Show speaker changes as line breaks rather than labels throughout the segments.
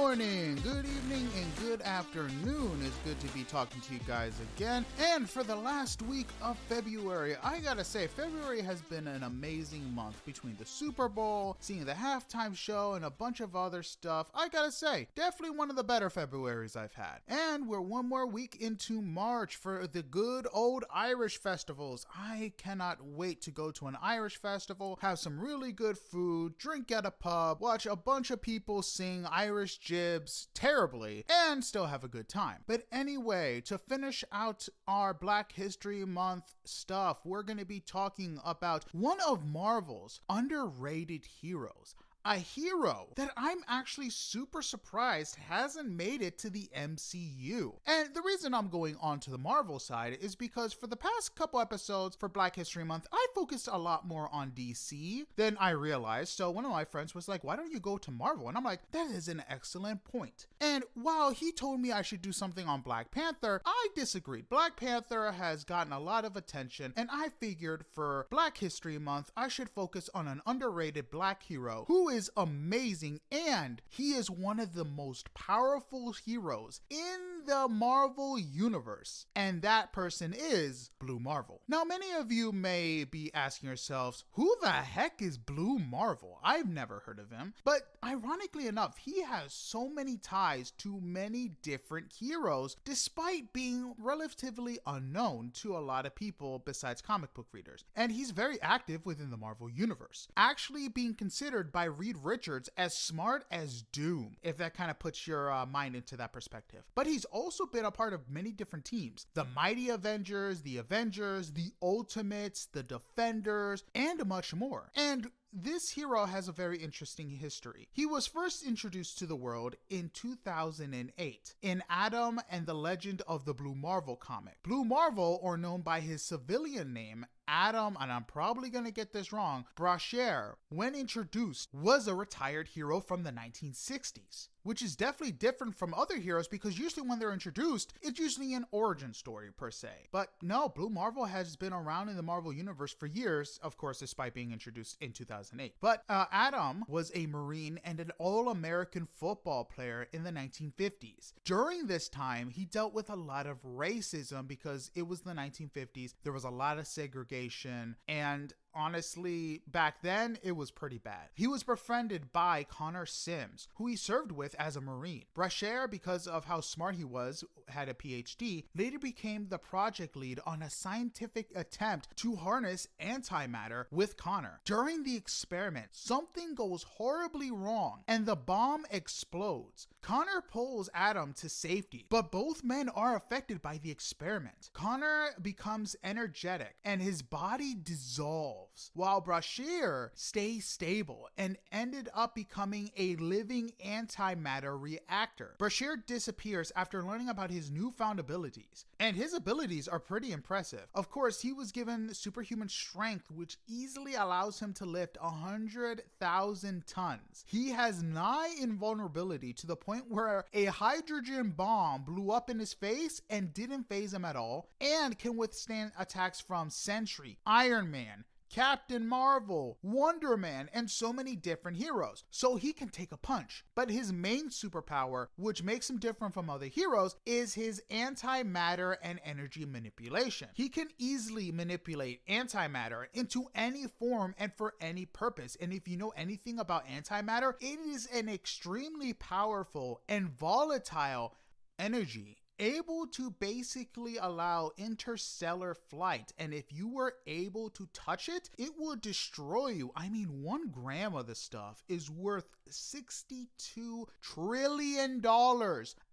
morning, good evening, and good afternoon. It's good to be talking to you guys again. And for the last week of February, I gotta say, February has been an amazing month between the Super Bowl, seeing the halftime show, and a bunch of other stuff. I gotta say, definitely one of the better Februaries I've had. And we're one more week into March for the good old Irish festivals. I cannot wait to go to an Irish festival, have some really good food, drink at a pub, watch a bunch of people sing Irish jibs terribly, and still have a good time. But anyway, to finish out our Black History Month stuff, we're going to be talking about one of Marvel's underrated heroes. A hero that I'm actually super surprised hasn't made it to the MCU. And the reason I'm going on to the Marvel side is because for the past couple episodes for Black History Month, I focused a lot more on DC than I realized. So one of my friends was like, why don't you go to Marvel? And I'm like, that is an excellent point. And while he told me I should do something on Black Panther, I disagreed. Black Panther has gotten a lot of attention, and I figured for Black History Month, I should focus on an underrated Black hero who is amazing, and he is one of the most powerful heroes in the Marvel universe, and that person is Blue Marvel. Now, many of you may be asking yourselves, who the heck is Blue Marvel? I've never heard of him, but ironically enough, he has so many ties to many different heroes, despite being relatively unknown to a lot of people besides comic book readers, and he's very active within the Marvel universe, actually being considered by Reed Richards as smart as Doom, if that kind of puts your mind into that perspective. But he's also been a part of many different teams: the Mighty Avengers, the Ultimates, the Defenders, and much more. And this hero has a very interesting history. He was first introduced to the world in 2008 in Adam and the Legend of the Blue Marvel comic. Blue Marvel, or known by his civilian name, Adam, and I'm probably going to get this wrong, Brashear, when introduced, was a retired hero from the 1960s, which is definitely different from other heroes because usually when they're introduced, it's usually an origin story per se. But no, Blue Marvel has been around in the Marvel universe for years, of course, despite being introduced in 2008. But Adam was a Marine and an All-American football player in the 1950s. During this time, he dealt with a lot of racism because it was the 1950s. There was a lot of segregation, and honestly, back then, it was pretty bad. He was befriended by Connor Sims, who he served with as a Marine. Brashear, because of how smart he was, had a PhD, later became the project lead on a scientific attempt to harness antimatter with Connor. During the experiment, something goes horribly wrong, and the bomb explodes. Connor pulls Adam to safety, but both men are affected by the experiment. Connor becomes energetic, and his body dissolves, while Brashear stays stable and ended up becoming a living antimatter reactor. Brashear disappears after learning about his newfound abilities, and his abilities are pretty impressive. Of course, he was given superhuman strength, which easily allows him to lift 100,000 tons. He has nigh invulnerability to the point where a hydrogen bomb blew up in his face and didn't faze him at all, and can withstand attacks from Sentry, Iron Man, Captain Marvel, Wonder Man, and so many different heroes. So he can take a punch. But his main superpower, which makes him different from other heroes, is his antimatter and energy manipulation. He can easily manipulate antimatter into any form and for any purpose. And if you know anything about antimatter, it is an extremely powerful and volatile energy, able to basically allow interstellar flight, and if you were able to touch it, it would destroy you. I mean, 1 gram of this stuff is worth $62 trillion.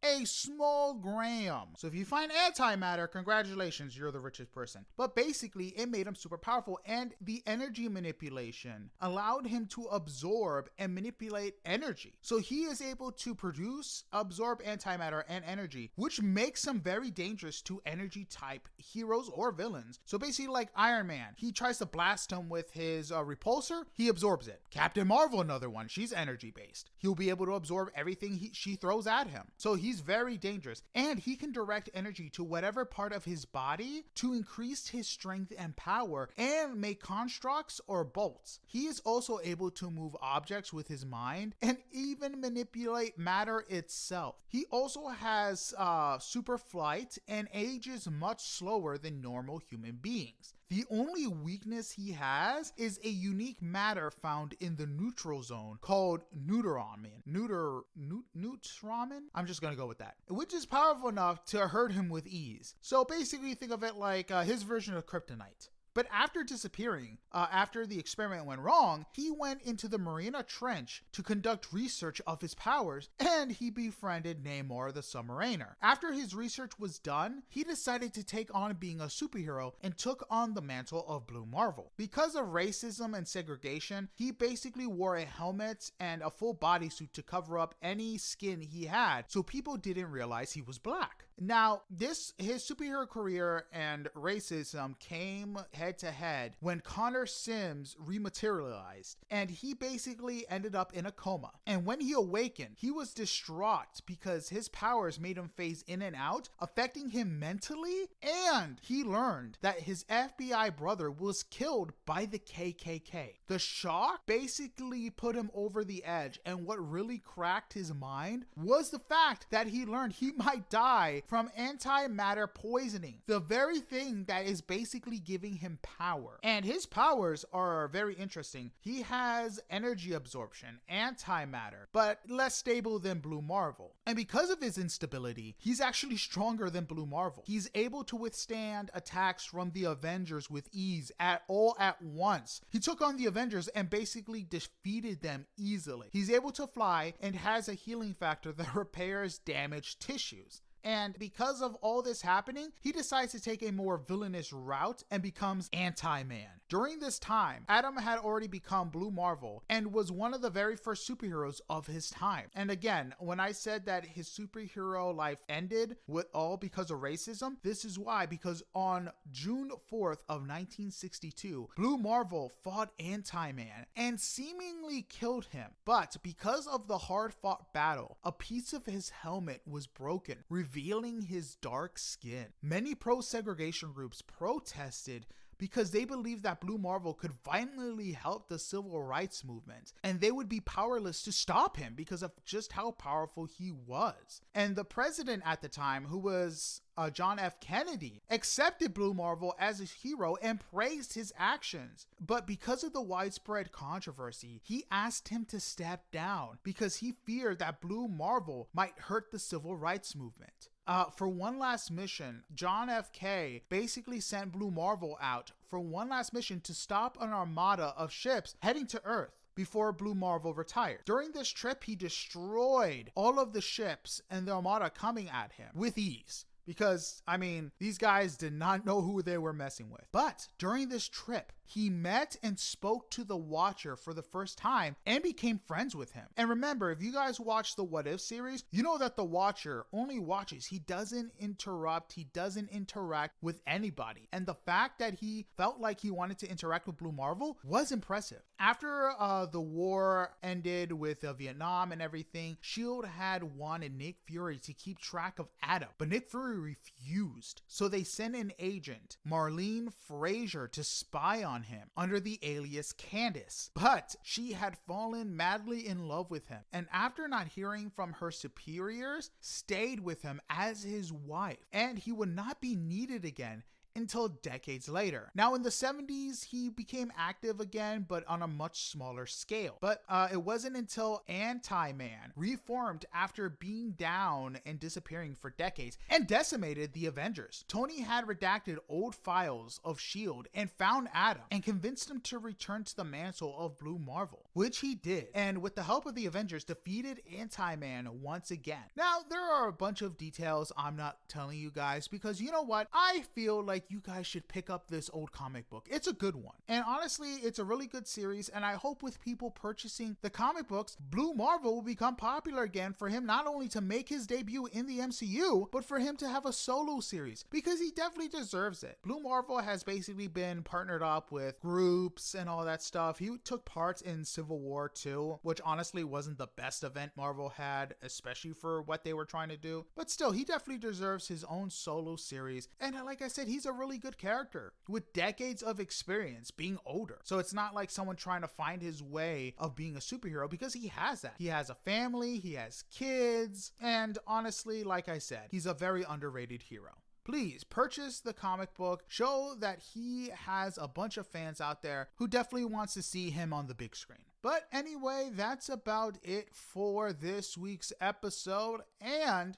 A small gram. So if you find antimatter, congratulations, you're the richest person. But basically, it made him super powerful, and the energy manipulation allowed him to absorb and manipulate energy. So he is able to produce, absorb antimatter and energy, which makes him very dangerous to energy type heroes or villains. So basically like Iron Man, he tries to blast him with his repulsor, he absorbs it. Captain Marvel, another one, she's energy based. He'll be able to absorb everything she throws at him. So he's very dangerous, and he can direct energy to whatever part of his body to increase his strength and power and make constructs or bolts. He is also able to move objects with his mind and even manipulate matter itself. He also has super flight and ages much slower than normal human beings. The only weakness he has is a unique matter found in the neutral zone called Neutramin. Neutramin? I'm just gonna go with that. Which is powerful enough to hurt him with ease. So basically think of it like his version of kryptonite. But after disappearing, after the experiment went wrong, he went into the Marina Trench to conduct research of his powers, and he befriended Namor the Submariner. After his research was done, he decided to take on being a superhero and took on the mantle of Blue Marvel. Because of racism and segregation, he basically wore a helmet and a full bodysuit to cover up any skin he had, so people didn't realize he was black. Now, his superhero career and racism came head to head when Connor Sims rematerialized, and he basically ended up in a coma. And when he awakened, he was distraught because his powers made him phase in and out, affecting him mentally, and he learned that his FBI brother was killed by the KKK. The shock basically put him over the edge, and what really cracked his mind was the fact that he learned he might die from antimatter poisoning, the very thing that is basically giving him power. And his powers are very interesting. He has energy absorption, antimatter, but less stable than Blue Marvel. And because of his instability, he's actually stronger than Blue Marvel. He's able to withstand attacks from the Avengers with ease all at once. He took on the Avengers and basically defeated them easily. He's able to fly and has a healing factor that repairs damaged tissues. And because of all this happening, he decides to take a more villainous route and becomes Anti-Man. During this time, Adam had already become Blue Marvel and was one of the very first superheroes of his time. And again, when I said that his superhero life ended with all because of racism, this is why, because on June 4th of 1962, Blue Marvel fought Anti-Man and seemingly killed him. But because of the hard-fought battle, a piece of his helmet was broken, revealing his dark skin. Many pro-segregation groups protested because they believed that Blue Marvel could violently help the civil rights movement, and they would be powerless to stop him because of just how powerful he was. And the president at the time, who was John F. Kennedy, accepted Blue Marvel as a hero and praised his actions. But because of the widespread controversy, he asked him to step down because he feared that Blue Marvel might hurt the civil rights movement. For one last mission, John F.K. basically sent Blue Marvel out for one last mission to stop an armada of ships heading to Earth before Blue Marvel retired. During this trip, he destroyed all of the ships and the armada coming at him with ease. Because, I mean, these guys did not know who they were messing with. But during this trip, he met and spoke to the Watcher for the first time and became friends with him. And remember, if you guys watch the What If series, you know that the Watcher only watches. He doesn't interrupt. He doesn't interact with anybody. And the fact that he felt like he wanted to interact with Blue Marvel was impressive. After the war ended with Vietnam and everything, S.H.I.E.L.D. had wanted Nick Fury to keep track of Adam, but Nick Fury refused. So they sent an agent, Marlene Frazier, to spy on him under the alias Candace. But she had fallen madly in love with him, and after not hearing from her superiors, stayed with him as his wife, and he would not be needed again until decades later. Now in the 70s, he became active again, but on a much smaller scale. But it wasn't until Anti-Man reformed after being down and disappearing for decades and decimated the Avengers. Tony had redacted old files of S.H.I.E.L.D. and found Adam and convinced him to return to the mantle of Blue Marvel, which he did, and with the help of the Avengers, defeated Anti-Man once again. Now, there are a bunch of details I'm not telling you guys because you know what? I feel like like you guys should pick up this old comic book. It's a good one. And honestly, it's a really good series, and I hope with people purchasing the comic books, Blue Marvel will become popular again for him not only to make his debut in the MCU, but for him to have a solo series, because he definitely deserves it. Blue Marvel has basically been partnered up with groups and all that stuff. He took parts in Civil War 2, which honestly wasn't the best event Marvel had, especially for what they were trying to do. But still, he definitely deserves his own solo series. And like I said, he's a really good character with decades of experience being older. So it's not like someone trying to find his way of being a superhero, because he has that. He has a family, he has kids, and honestly, like I said, he's a very underrated hero. Please purchase the comic book. Show that he has a bunch of fans out there who definitely wants to see him on the big screen. But anyway, that's about it for this week's episode. And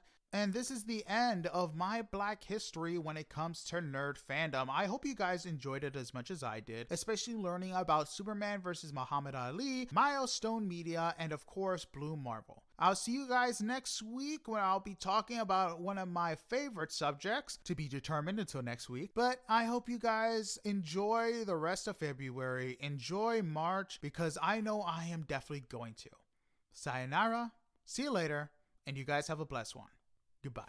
this is the end of my Black history when it comes to Nerd Fandom. I hope you guys enjoyed it as much as I did, especially learning about Superman vs. Muhammad Ali, Milestone Media, and of course, Blue Marvel. I'll see you guys next week when I'll be talking about one of my favorite subjects, to be determined until next week. But I hope you guys enjoy the rest of February, enjoy March, because I know I am definitely going to. Sayonara, see you later, and you guys have a blessed one. Goodbye.